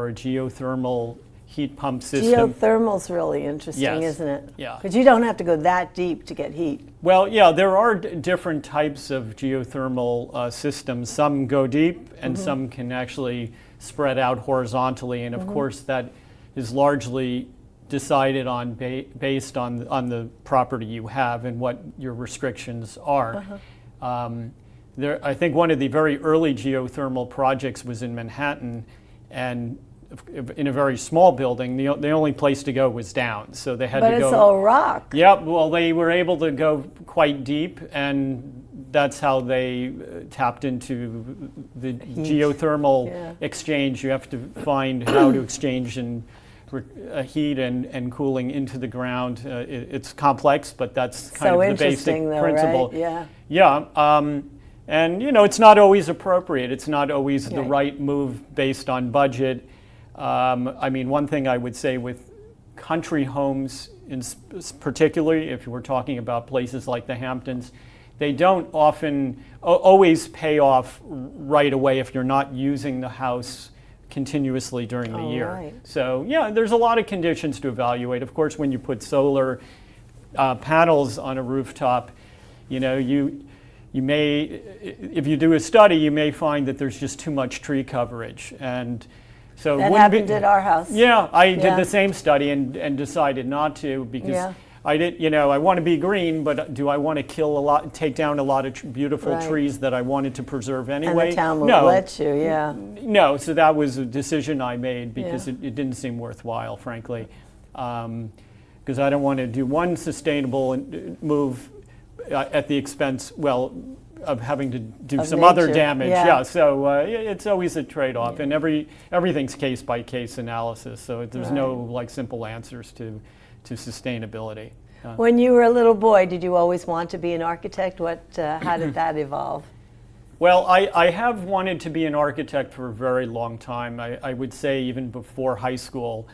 or a geothermal heat pump system. Geothermal's really interesting, Yes. isn't it? Yeah. Because you don't have to go that deep to get heat. Well, yeah, there are different types of geothermal systems. Some go deep, and some can actually spread out horizontally. And of course, that is largely decided on based on the property you have and what your restrictions are. I think one of the very early geothermal projects was in Manhattan, and in a very small building, the only place to go was down. So they had But to go. it's all rock. Yep. Well, they were able to go quite deep, and that's how they tapped into the geothermal exchange. You have to find how to exchange heat and cooling into the ground. It's complex, but that's kind of the basic principle. Right? Yeah. Yeah. And it's not always appropriate. It's not always the right move based on budget. I mean, one thing I would say with country homes, particularly if we're talking about places like the Hamptons, they don't often always pay off right away if you're not using the house continuously during the year. Right. So yeah, there's a lot of conditions to evaluate. Of course, when you put solar panels on a rooftop, you may, if you do a study, you may find that there's just too much tree coverage. And so that happened at our house. Yeah, I did the same study and decided not to because I did. I want to be green, but do I want to take down a lot of beautiful trees that I wanted to preserve anyway? And the town will let you, No, so that was a decision I made because it didn't seem worthwhile, frankly, because I don't want to do one sustainable move at the expense, of having to do some other damage. Yeah, so it's always a trade-off, and everything's case-by-case analysis, so there's no simple answers to sustainability. When you were a little boy, did you always want to be an architect? How did that evolve? Well, I have wanted to be an architect for a very long time. I would say even before high school.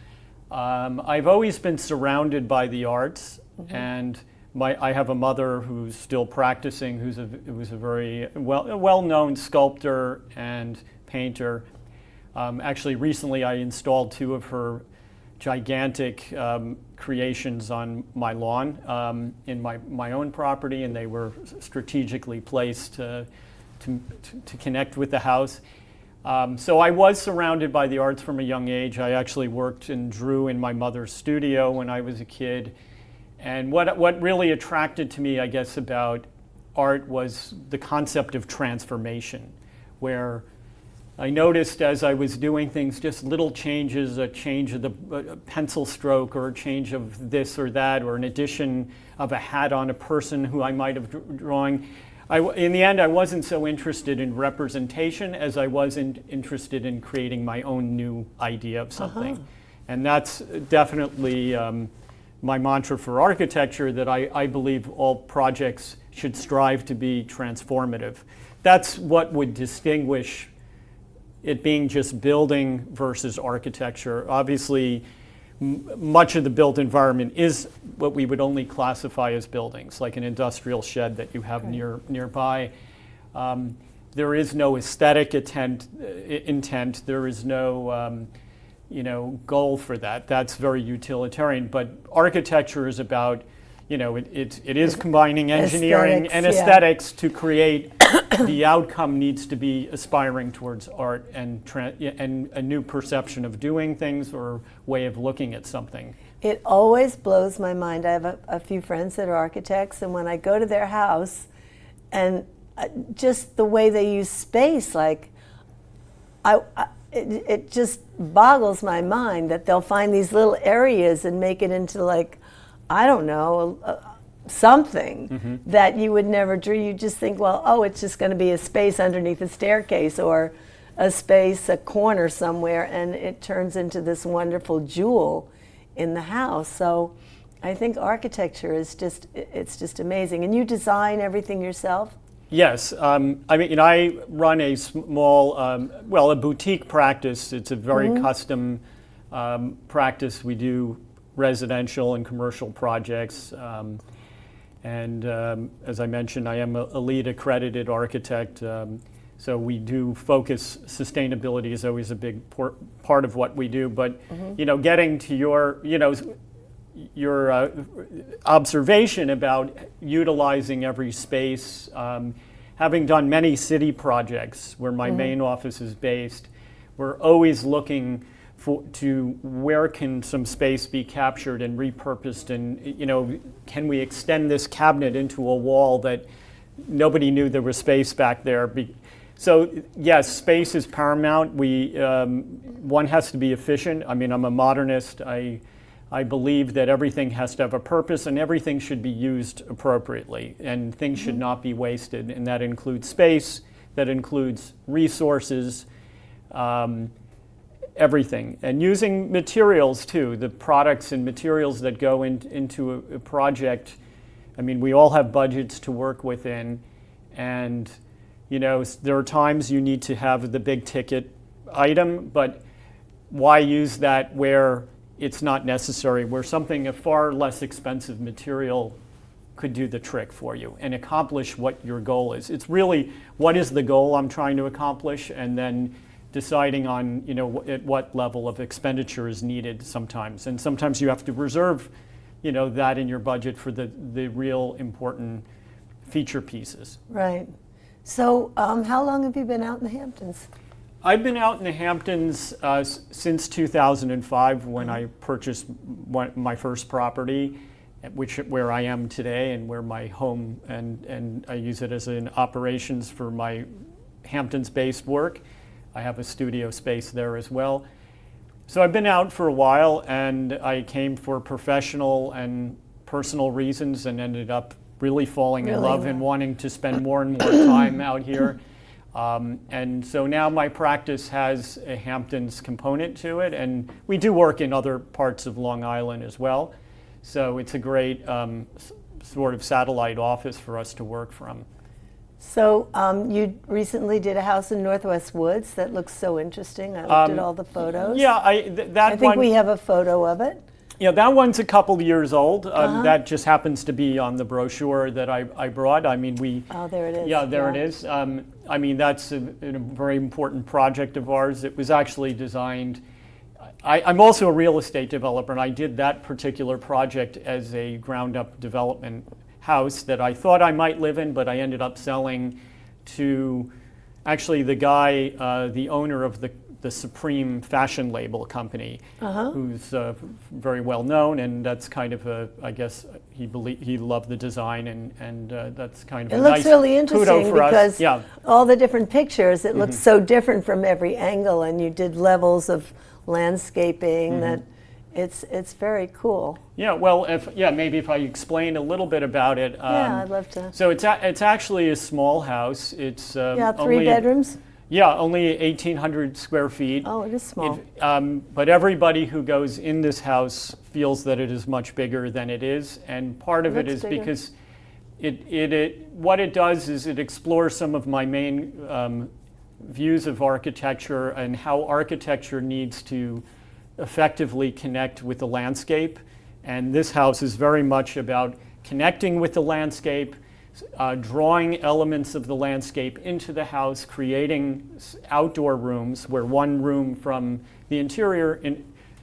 I've always been surrounded by the arts, and I have a mother who's still practicing, who's a very well-known sculptor and painter. Actually, recently I installed 2 of her gigantic creations on my lawn in my own property, and they were strategically placed to connect with the house. So I was surrounded by the arts from a young age. I actually worked and drew in my mother's studio when I was a kid. And what really attracted to me, I guess, about art was the concept of transformation, where I noticed as I was doing things, just little changes, a change of the pencil stroke or a change of this or that, or an addition of a hat on a person who I might have drawing. In the end, I wasn't so interested in representation as I was interested in creating my own new idea of something. And that's definitely my mantra for architecture, that I believe all projects should strive to be transformative. That's what would distinguish it being just building versus architecture. Obviously, much of the built environment is what we would only classify as buildings, like an industrial shed that you have nearby. There is no aesthetic intent. There is no goal for that. That's very utilitarian. But architecture is about, it is combining engineering and aesthetics to create. The outcome needs to be aspiring towards art and a new perception of doing things or way of looking at something. It always blows my mind. I have a few friends that are architects, and when I go to their house, and just the way they use space, it just boggles my mind that they'll find these little areas and make it into I don't know, something that you would never dream. You just think, it's just going to be a space underneath a staircase or a corner somewhere, and it turns into this wonderful jewel in the house. So I think architecture is it's just amazing. And you design everything yourself? Yes, I run a small, a boutique practice. It's a very custom practice. We do residential and commercial projects. And as I mentioned, I am a LEED accredited architect. So we do focus, sustainability is always a big part of what we do, but getting to your observation about utilizing every space, having done many city projects where my main office is based, we're always looking to where can some space be captured and repurposed, and can we extend this cabinet into a wall that nobody knew there was space back there. So yes, space is paramount. One has to be efficient. I mean, I'm a modernist. I believe that everything has to have a purpose and everything should be used appropriately, and things should not be wasted, and that includes space, that includes resources, everything. And using materials too, the products and materials that go into a project. I mean, we all have budgets to work within, and there are times you need to have the big ticket item, but why use that where it's not necessary, where a far less expensive material could do the trick for you and accomplish what your goal is. It's really, what is the goal I'm trying to accomplish, and then deciding on at what level of expenditure is needed sometimes. And sometimes you have to reserve that in your budget for the real important feature pieces. Right. So how long have you been out in the Hamptons? I've been out in the Hamptons since 2005 when I purchased my first property, where I am today and where my home, and I use it as an operations for my Hamptons-based work. I have a studio space there as well. So I've been out for a while, and I came for professional and personal reasons and ended up really falling in love and wanting to spend more and more time out here. And so now my practice has a Hamptons component to it, and we do work in other parts of Long Island as well. So it's a great sort of satellite office for us to work from. So you recently did a house in Northwest Woods that looks so interesting. I looked at all the photos. Yeah, I think we have a photo of it. Yeah, that one's a couple of years old. That just happens to be on the brochure that I brought. I mean, Oh, there it is. Yeah, there it is. I mean, that's a very important project of ours. It was actually designed. I'm also a real estate developer, and I did that particular project as a ground-up development house that I thought I might live in, but I ended up selling to actually the guy, the owner of the Supreme fashion label company, who's very well known, and that's kind of I guess he loved the design, and that's kind of it a looks nice really interesting kudo for us. because all the different pictures, it looks so different from every angle, and you did levels of landscaping that it's very cool. Yeah, well, maybe if I explain a little bit about it. Yeah, I'd love to. So it's actually a small house. It's 3 bedrooms. Yeah, only 1,800 square feet. Oh, it is small. But everybody who goes in this house feels that it is much bigger than it is, and part of it is bigger because what it does is it explores some of my main views of architecture and how architecture needs to effectively connect with the landscape. And this house is very much about connecting with the landscape, drawing elements of the landscape into the house, creating outdoor rooms where one room from the interior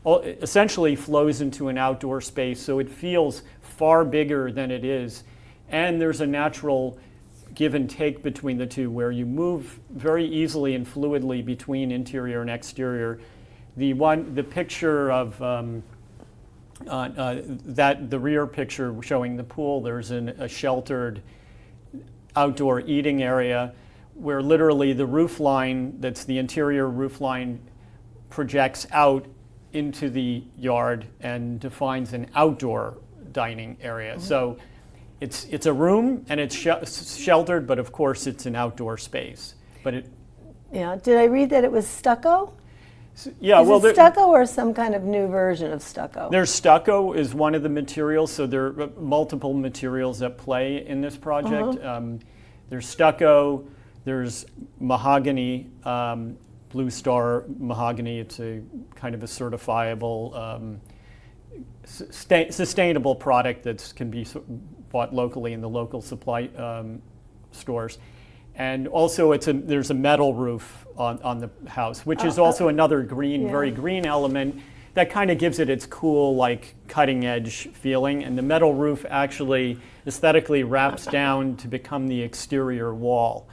essentially flows into an outdoor space, so it feels far bigger than it is. And there's a natural give and take between the two where you move very easily and fluidly between interior and exterior. The picture of the rear picture showing the pool, there's a sheltered outdoor eating area where literally the roof line, that's the interior roof line, projects out into the yard and defines an outdoor dining area. So it's a room and it's sheltered, but of course it's an outdoor space. But did I read that it was stucco? Yeah, is it stucco or some kind of new version of stucco? There's stucco is one of the materials, so there are multiple materials at play in this project. There's stucco, there's mahogany, Blue Star mahogany. It's a kind of a certifiable, sustainable product that can be bought locally in the local supply stores. And also there's a metal roof on the house, which is also another green, very green element that kind of gives it its cool, like cutting edge feeling. And the metal roof actually aesthetically wraps down to become the exterior wall,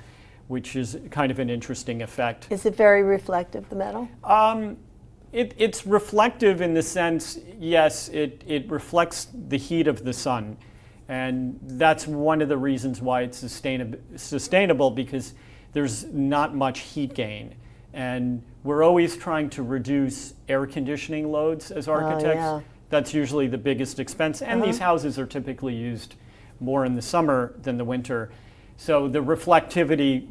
which is kind of an interesting effect. Is it very reflective, the metal? It's reflective in the sense, yes, it reflects the heat of the sun. And that's one of the reasons why it's sustainable, because there's not much heat gain. And we're always trying to reduce air conditioning loads as architects. Yeah. That's usually the biggest expense. And these houses are typically used more in the summer than the winter. So the reflectivity,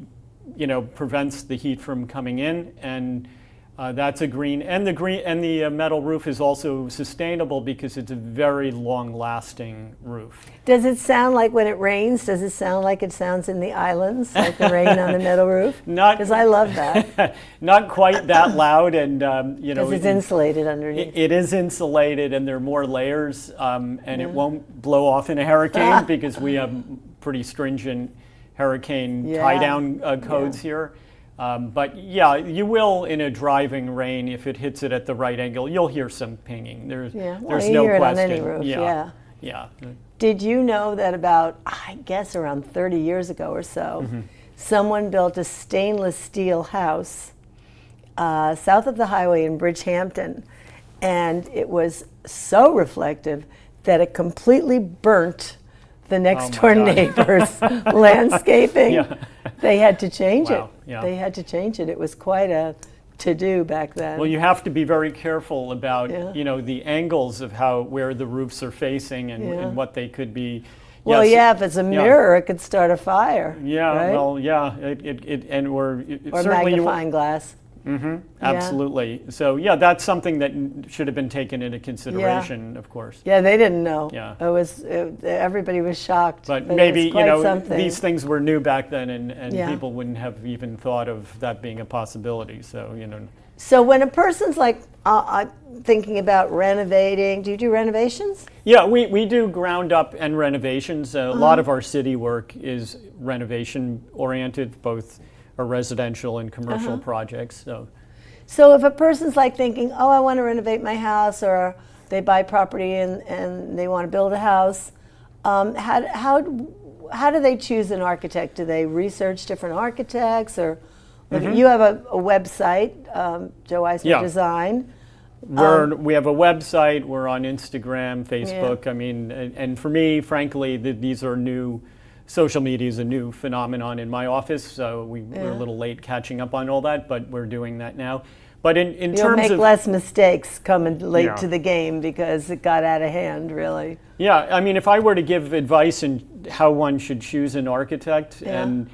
prevents the heat from coming in, and that's a green. And the metal roof is also sustainable because it's a very long-lasting roof. Does it sound like when it rains? Does it sound like it sounds in the islands, like the rain on the metal roof? Not, because I love that. Not quite that loud, and because it's insulated underneath. It is insulated, and there are more layers, and it won't blow off in a hurricane because we have pretty stringent hurricane tie-down codes here. But yeah, you will in a driving rain, if it hits it at the right angle, you'll hear some pinging. There's you no hear question. It on any roof, Yeah. Did you know that about, I guess around 30 years ago or so, someone built a stainless steel house south of the highway in Bridgehampton, and it was so reflective that it completely burnt the next door neighbor's landscaping. They had to change it. Yeah. They had to change it. It was quite a to-do back then. Well, you have to be very careful about the angles of where the roofs are facing and what they could be. Well, if it's a mirror, it could start a fire. Yeah, right? well, or certainly magnifying glass. Absolutely. So that's something that should have been taken into consideration, of course. Yeah, they didn't know. Yeah. Everybody was shocked. But maybe something. These things were new back then, and people wouldn't have even thought of that being a possibility. So So when a person's like thinking about renovating, do you do renovations? Yeah, we do ground up and renovations. A lot of our city work is renovation oriented, both our residential and commercial projects. So if a person's like thinking, oh, I want to renovate my house, or they buy property and they want to build a house, how do they choose an architect? Do they research different architects, or you have a website, Joe Eisner Design? We have a website. We're on Instagram, Facebook. I mean, and for me, frankly, these are new. Social media is a new phenomenon in my office, so we're a little late catching up on all that, but we're doing that now. But in terms of... You'll make less mistakes coming late to the game because it got out of hand, really. Yeah, I mean, if I were to give advice on how one should choose an architect, and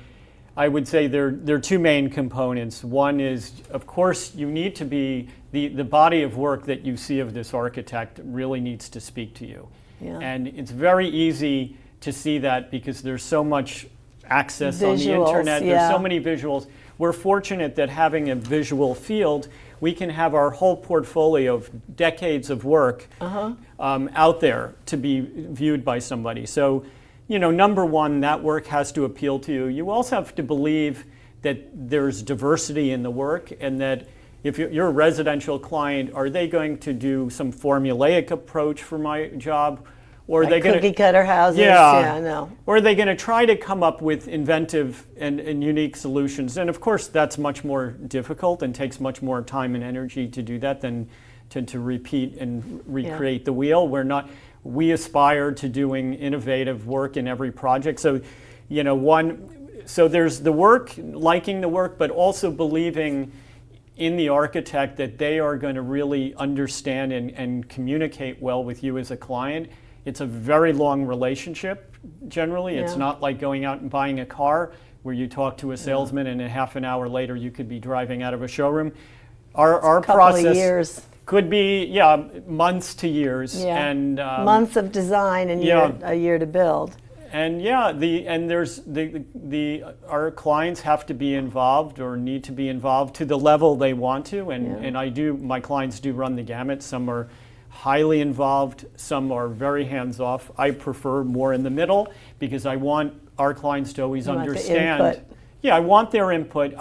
I would say there are two main components. One is, of course, you need to be, the body of work that you see of this architect really needs to speak to you. Yeah. And it's very easy to see that because there's so much access on the internet. There's so many visuals. We're fortunate that having a visual field, we can have our whole portfolio of decades of work out there to be viewed by somebody. So, number one, that work has to appeal to you. You also have to believe that there's diversity in the work, and that if you're a residential client, are they going to do some formulaic approach for my job? Or like cookie cutter houses? No. Or are they going to try to come up with inventive and unique solutions? And of course, that's much more difficult and takes much more time and energy to do that than to repeat and recreate the wheel. We aspire to doing innovative work in every project. So, so there's the work, liking the work, but also believing in the architect that they are going to really understand and communicate well with you as a client. It's a very long relationship, generally. It's not like going out and buying a car where you talk to a salesman and a half an hour later you could be driving out of a showroom. Our process of years. Could be, months to years. And months of design and a year to build. And there's our clients have to be involved or need to be involved to the level they want to. And my clients do run the gamut. Some are highly involved, some are very hands-off. I prefer more in the middle because I want our clients to always understand. Yeah, I want their input.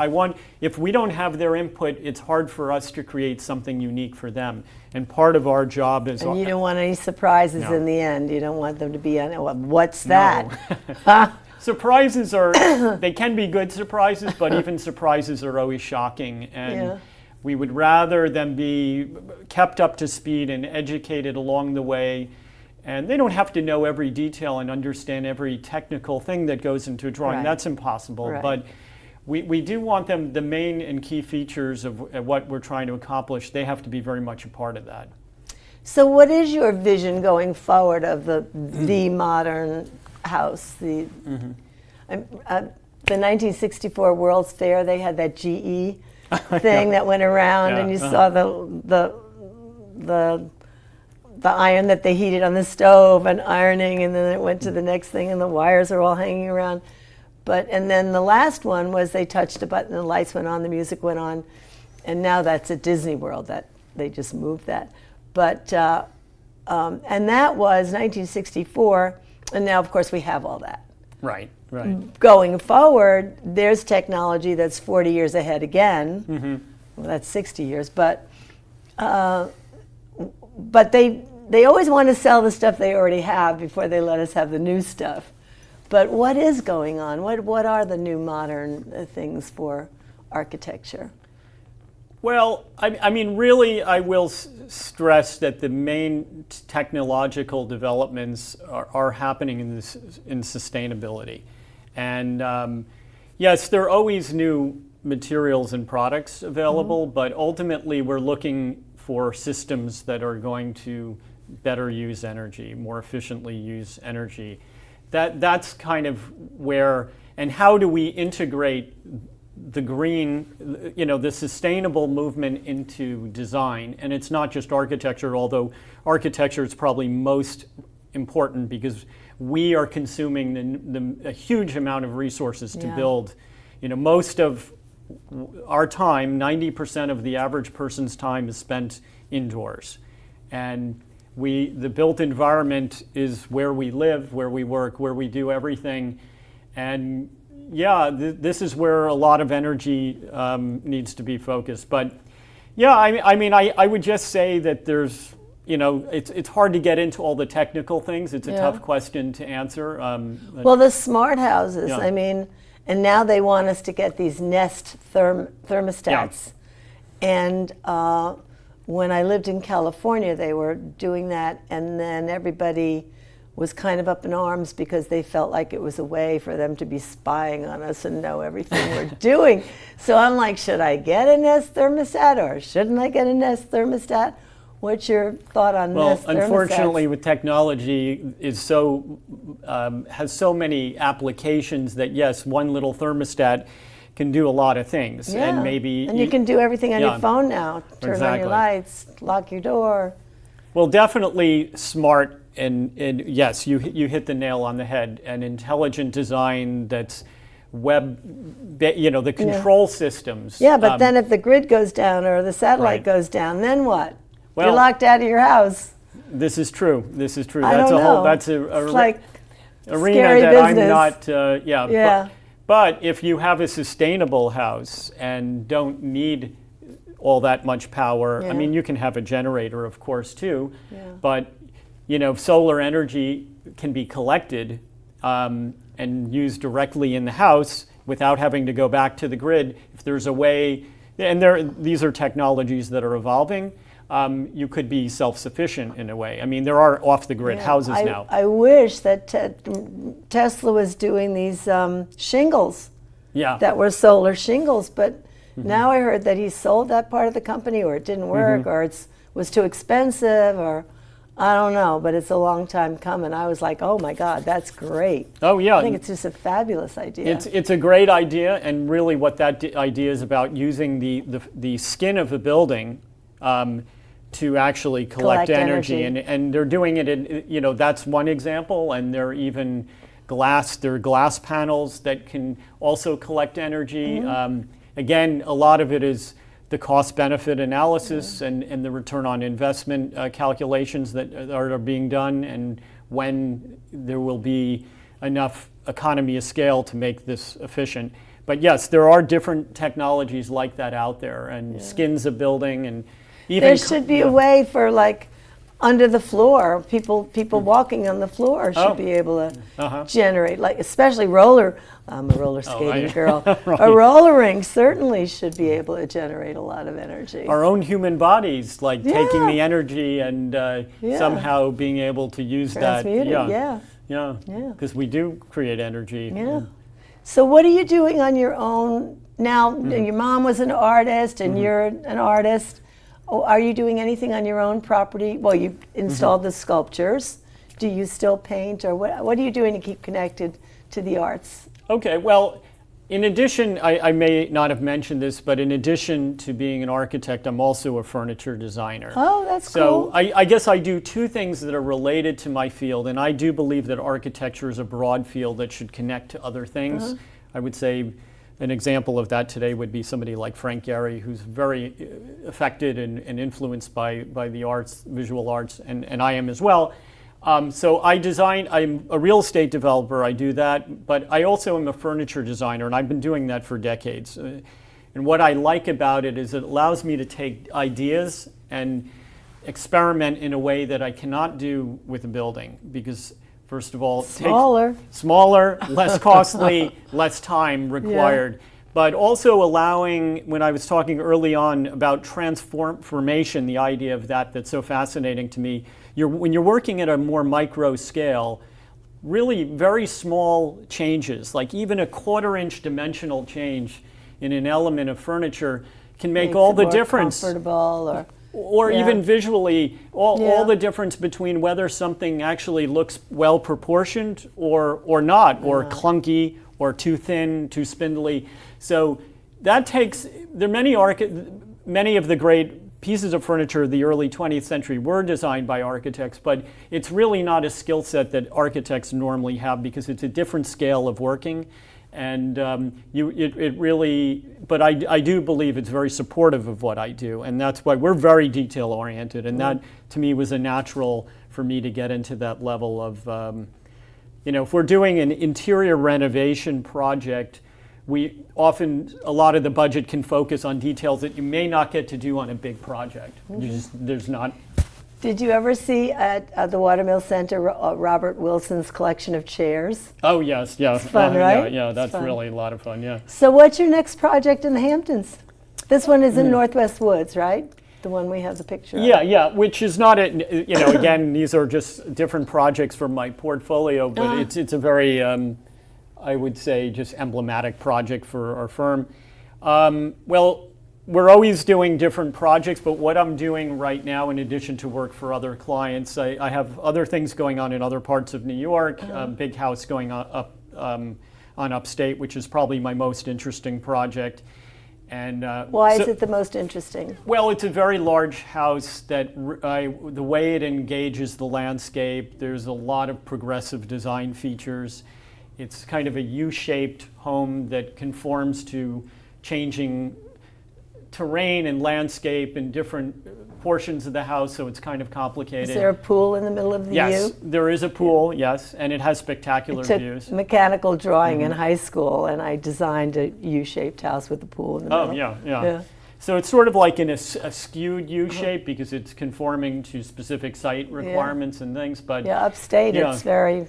If we don't have their input, it's hard for us to create something unique for them. And part of our job is... And you don't want any surprises No. in the end. You don't want them to be on, "Well, what's that?" No. Surprises they can be good surprises, but even surprises are always shocking. And Yeah. we would rather them be kept up to speed and educated along the way. And they don't have to know every detail and understand every technical thing that goes into a drawing. Right. That's impossible. Right. But we do want them, the main and key features of what we're trying to accomplish, they have to be very much a part of that. So, what is your vision going forward of the modern house? The 1964 World's Fair, they had that GE thing that went around, Yeah, and you saw the iron that they heated on the stove and ironing, and then it went to the next thing, and the wires are all hanging around. And then the last one was they touched a button, the lights went on, the music went on, and now that's at Disney World. That they just moved that. But and that was 1964, and now of course we have all that. Right, right. Going forward, there's technology that's 40 years ahead again. Mm-hmm. Well, that's 60 years, but they always want to sell the stuff they already have before they let us have the new stuff. But what is going on? What are the new modern things for architecture? Well, I mean, really, I will stress that the main technological developments are happening in sustainability. And yes, there are always new materials and products available, but ultimately we're looking for systems that are going to better use energy, more efficiently use energy. That's kind of where, and how do we integrate the green, the sustainable movement into design? And it's not just architecture, although architecture is probably most important because we are consuming a huge amount of resources to build. Most of our time, 90% of the average person's time is spent indoors. And the built environment is where we live, where we work, where we do everything. And yeah, this is where a lot of energy needs to be focused. But yeah, I would just say that there's, it's hard to get into all the technical things. It's a tough question to answer. Well, the smart houses, Yeah. And now they want us to get these Nest thermostats. And when I lived in California, they were doing that, and then everybody was kind of up in arms because they felt like it was a way for them to be spying on us and know everything we're doing. So I'm like, should I get a Nest thermostat or shouldn't I get a Nest thermostat? What's your thought on Nest thermostats? Well, unfortunately, with technology has so many applications that yes, one little thermostat can do a lot of things, and maybe you can do everything on Yeah. your phone now. Turn on Exactly. your lights, lock your door. Well, definitely smart, and yes, you hit the nail on the head. An intelligent design that's the control systems. Yeah, but then if the grid goes down or the satellite goes down, then what? Well, You're locked out of your house. This is true. I don't know. That's It's like arena scary that business. I'm not. Yeah. But if you have a sustainable house and don't need all that much power, I mean, you can have a generator, of course, too. Yeah. But solar energy can be collected and used directly in the house without having to go back to the grid. If there's a way, and these are technologies that are evolving. You could be self-sufficient in a way. I mean, there are off-the-grid houses now. I wish that Tesla was doing these shingles that were solar shingles, but now I heard that he sold that part of the company, or it didn't work, or it was too expensive, or I don't know, but it's a long time coming. I was like, oh my God, that's great. Oh yeah. I think it's just a fabulous idea. It's a great idea, and really what that idea is about, using the skin of a building to actually collect energy. And they're doing it in, that's one example, and there are even glass panels that can also collect energy. Again, a lot of it is the cost-benefit analysis and the return on investment calculations that are being done, and when there will be enough economy of scale to make this efficient. But yes, there are different technologies like that out there, and skins a building, and even There should be a way for like under the floor, people walking on the floor should be able to generate, like especially I'm a roller skating girl. Right. A roller rink certainly should be able to generate a lot of energy. Our own human bodies, like taking the energy and somehow being able to use Transmute it, that. Yeah, because we do create energy. Yeah. So what are you doing on your own now? Your mom was an artist and you're an artist. Oh, are you doing anything on your own property? Well, you installed the sculptures. Do you still paint, or what are you doing to keep connected to the arts? Okay, well, in addition, I may not have mentioned this, but in addition to being an architect, I'm also a furniture designer. Oh, that's so cool. I guess I do two things that are related to my field, and I do believe that architecture is a broad field that should connect to other things. I would say an example of that today would be somebody like Frank Gehry, who's very affected and influenced by the arts, visual arts, and I am as well. So I'm a real estate developer, I do that, but I also am a furniture designer, and I've been doing that for decades. And what I like about it is it allows me to take ideas and experiment in a way that I cannot do with a building, because first of all, smaller, less costly, less time required. But also allowing, when I was talking early on about transformation, the idea of that's so fascinating to me. When you're working at a more micro scale, really very small changes, like even a 1/4-inch dimensional change in an element of furniture can make all the difference. Comfortable or even visually, all the difference between whether something actually looks well proportioned or not, or clunky, or too thin, too spindly. So that takes, there are many of the great pieces of furniture of the early 20th century were designed by architects, but it's really not a skill set that architects normally have, because it's a different scale of working. And but I do believe it's very supportive of what I do, and that's why we're very detail oriented, and that to me was a natural for me to get into that level of, if we're doing an interior renovation project, a lot of the budget can focus on details that you may not get to do on a big project. There's not. Did you ever see at the Watermill Center Robert Wilson's collection of chairs? Oh, yes. It's fun, right? Yeah, that's really a lot of fun, yeah. So what's your next project in the Hamptons? This one is in Northwest Woods, right? The one we have the picture of. Yeah, which is not, again, these are just different projects from my portfolio, but it's a very, I would say, just emblematic project for our firm. Well, we're always doing different projects, but what I'm doing right now, in addition to work for other clients, I have other things going on in other parts of New York, big house going on upstate, which is probably my most interesting project. And why is it the most interesting? Well, it's a very large house that the way it engages the landscape, there's a lot of progressive design features. It's kind of a U-shaped home that conforms to changing terrain and landscape in different portions of the house, so it's kind of complicated. Is there a pool in the middle of the Yes, U? there is a pool, yes, and it has spectacular views. Mechanical drawing in high school, and I designed a U-shaped house with a pool in the middle. Oh, yeah. So it's sort of like in a skewed U-shape because it's conforming to specific site requirements and things. But upstate it's very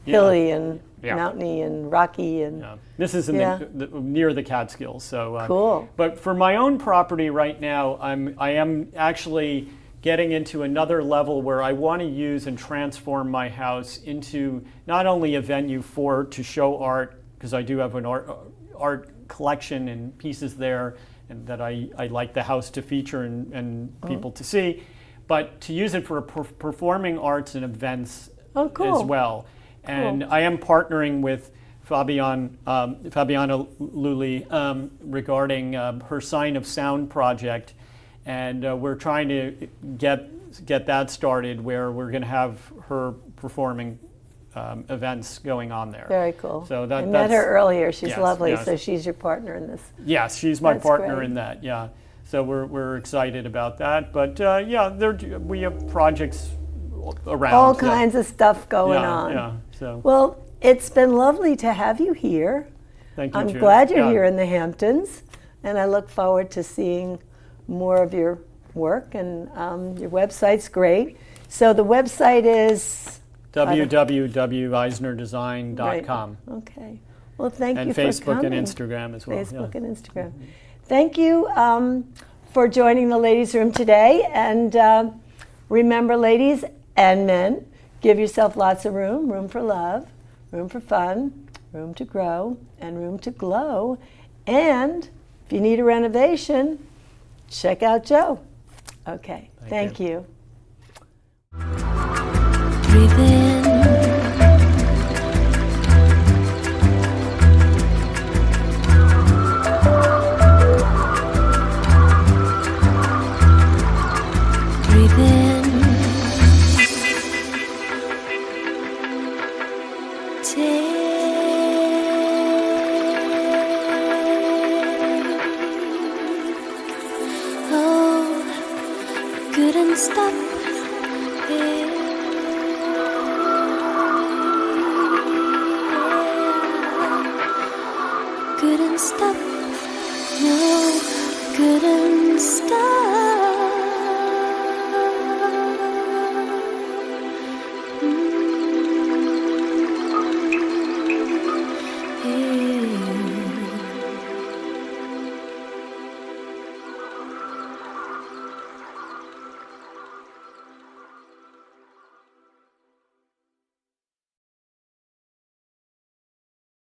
hilly and mountainy and rocky and. This is near the Catskills. So cool. But for my own property right now, I am actually getting into another level where I want to use and transform my house into not only a venue to show art, because I do have an art collection and pieces there, and that I like the house to feature and people to see, but to use it for performing arts and events as well. And I am partnering with Fabiana Lully regarding her Sign of Sound project, and we're trying to get that started, where we're going to have her performing events going on there. Very cool. So I met her earlier. She's lovely. So she's your partner in this. Yes, she's my partner in that. Yeah. So we're excited about that. But we have projects around. All kinds of stuff going on. Yeah. So. Well, it's been lovely to have you here. Thank you, I'm Judith. glad you're Yeah. here in the Hamptons, and I look forward to seeing more of your work, and your website's great. So the website is www.eisnerdesign.com. Right. Okay. Well, thank And you for Facebook coming. and Instagram as well. Facebook yeah. and Instagram. Thank you for joining the ladies' room today. And remember, ladies and men, give yourself lots of room. Room for love, room for fun, room to grow, and room to glow. And if you need a renovation, check out Joe. Okay. Thank you. Breathe in. Breathe in. Oh, couldn't stop it. Couldn't stop, no, couldn't stop.